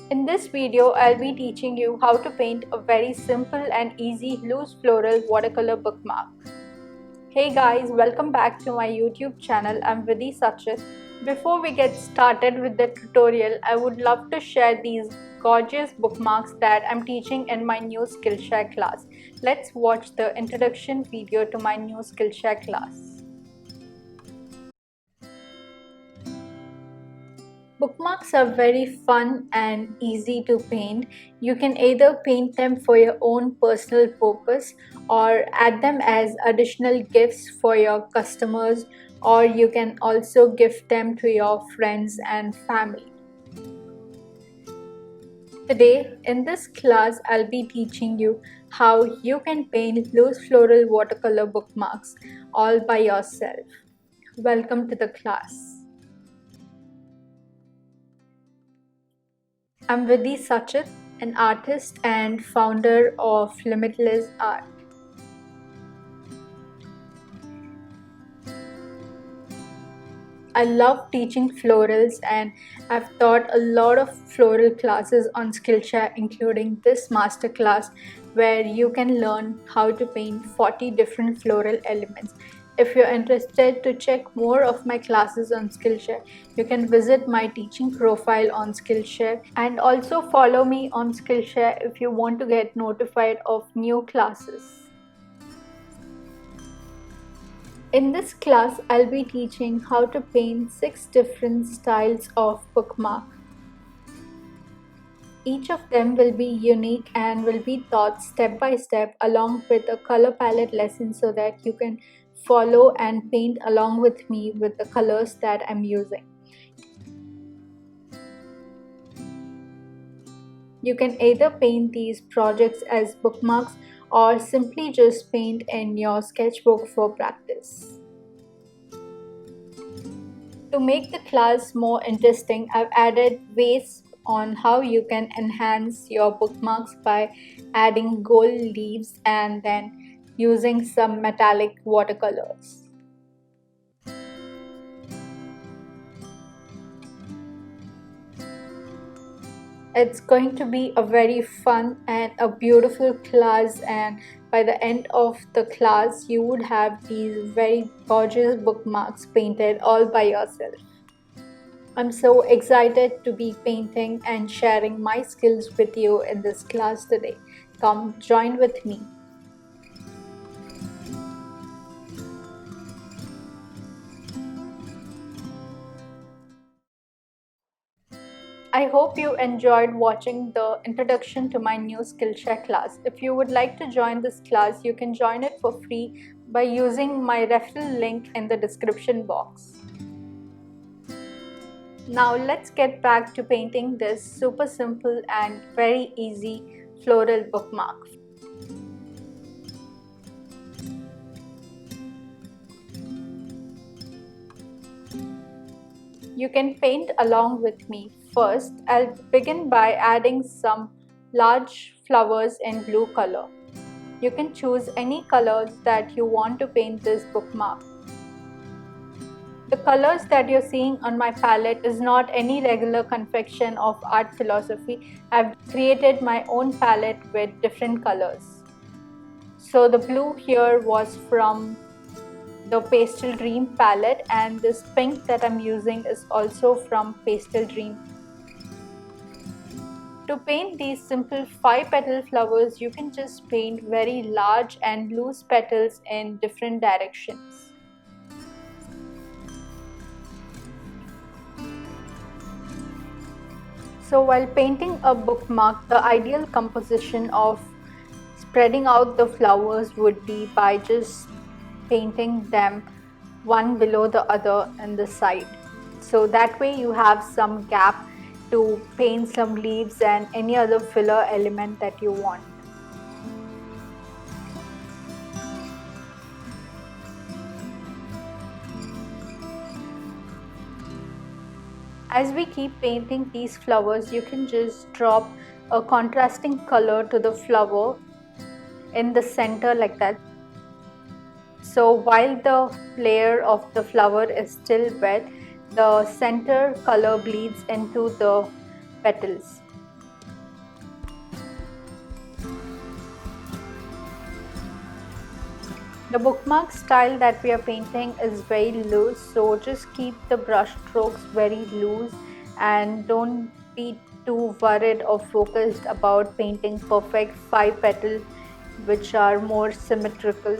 In this video, I'll be teaching you how to paint a very simple and easy loose floral watercolor bookmark. Hey guys, welcome back to my YouTube channel. I'm Viddhi. Before we get started with the tutorial, I would love to share these gorgeous bookmarks that I'm teaching in my new Skillshare class. Let's watch the introduction video to my new Skillshare class. Bookmarks are very fun and easy to paint. You can either paint them for your own personal purpose or add them as additional gifts for your customers, or you can also gift them to your friends and family. Today in this class, I'll be teaching you how you can paint loose floral watercolor bookmarks all by yourself. Welcome to the class. I'm Viddhi, an artist and founder of Limitless Art. I love teaching florals and I've taught a lot of floral classes on Skillshare, including this masterclass where you can learn how to paint 40 different floral elements. If you're interested to check more of my classes on Skillshare, you can visit my teaching profile on Skillshare and also follow me on Skillshare if you want to get notified of new classes. In this class, I'll be teaching how to paint 6 different styles of bookmark. Each of them will be unique and will be taught step by step along with a color palette lesson so that you can follow and paint along with me with the colors that I'm using. You can either paint these projects as bookmarks or simply just paint in your sketchbook for practice. To make the class more interesting, I've added ways on how you can enhance your bookmarks by adding gold leaves and then using some metallic watercolors. It's going to be a very fun and a beautiful class, and by the end of the class you would have these very gorgeous bookmarks painted all by yourself. I'm so excited to be painting and sharing my skills with you in this class today. Come join with me. I hope you enjoyed watching the introduction to my new Skillshare class. If you would like to join this class, you can join it for free by using my referral link in the description box. Now let's get back to painting this super simple and very easy floral bookmark. You can paint along with me. First, I'll begin by adding some large flowers in blue color. You can choose any colors that you want to paint this bookmark. The colors that you're seeing on my palette is not any regular confection of art philosophy. I've created my own palette with different colors. So the blue here was from the Pastel Dream palette, and this pink that I'm using is also from Pastel Dream. To paint these simple 5-petal flowers, you can just paint very large and loose petals in different directions. So while painting a bookmark, the ideal composition of spreading out the flowers would be by just painting them one below the other in the side. So that way you have some gap to paint some leaves and any other filler element that you want. As we keep painting these flowers, you can just drop a contrasting color to the flower in the center like that. So while the layer of the flower is still wet, the center color bleeds into the petals. The bookmark style that we are painting is very loose, so just keep the brush strokes very loose and don't be too worried or focused about painting perfect 5 petals which are more symmetrical.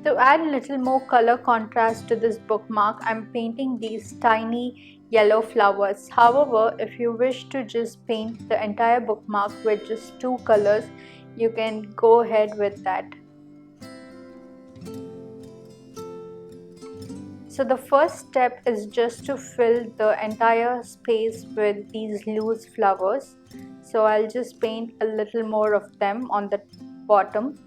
To add little more color contrast to this bookmark, I'm painting these tiny yellow flowers. However, if you wish to just paint the entire bookmark with just 2 colors, you can go ahead with that. So the first step is just to fill the entire space with these loose flowers. So I'll just paint a little more of them on the bottom.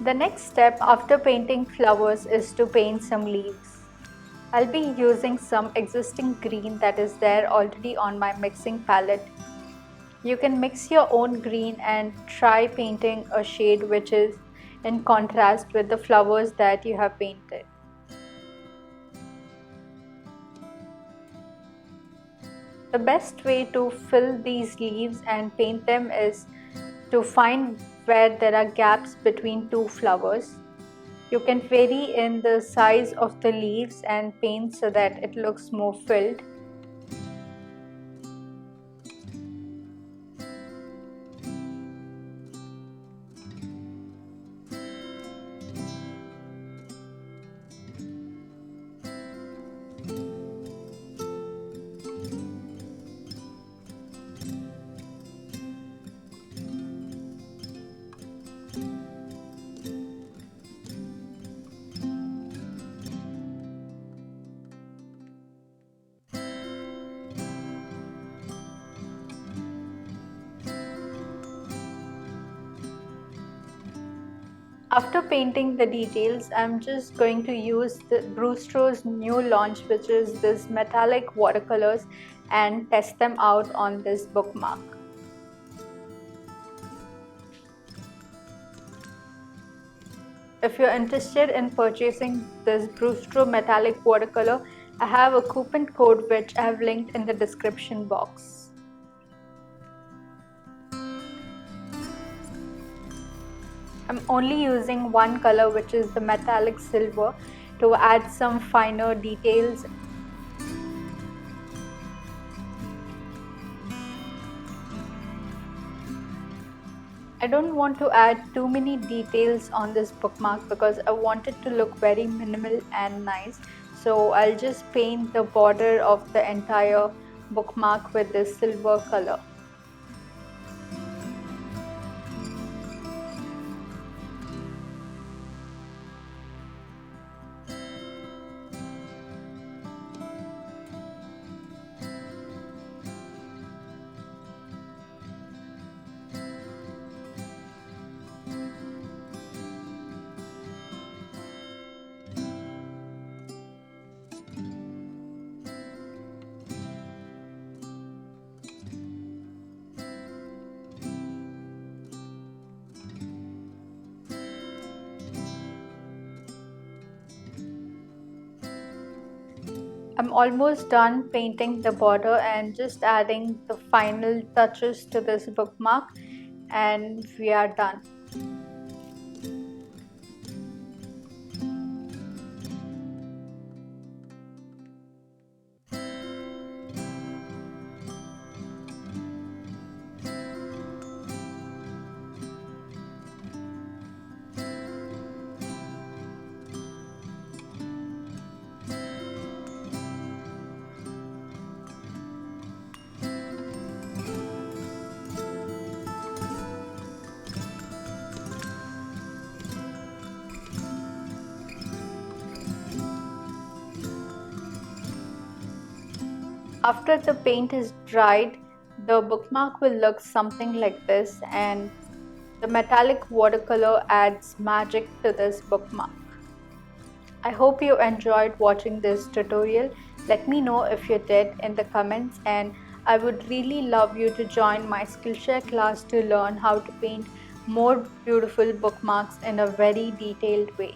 The next step after painting flowers is to paint some leaves. I'll be using some existing green that is there already on my mixing palette. You can mix your own green and try painting a shade which is in contrast with the flowers that you have painted. The best way to fill these leaves and paint them is to find where there are gaps between 2 flowers. You can vary in the size of the leaves and paint so that it looks more filled. After painting the details, I'm just going to use the Brewster's new launch, which is this metallic watercolors, and test them out on this bookmark. If you're interested in purchasing this Brewster metallic watercolor, I have a coupon code which I have linked in the description box. I'm only using one color, which is the metallic silver, to add some finer details. I don't want to add too many details on this bookmark because I want it to look very minimal and nice. So I'll just paint the border of the entire bookmark with this silver color. I'm almost done painting the border and just adding the final touches to this bookmark, and we are done. After the paint is dried, the bookmark will look something like this, and the metallic watercolor adds magic to this bookmark. I hope you enjoyed watching this tutorial. Let me know if you did in the comments, and I would really love you to join my Skillshare class to learn how to paint more beautiful bookmarks in a very detailed way.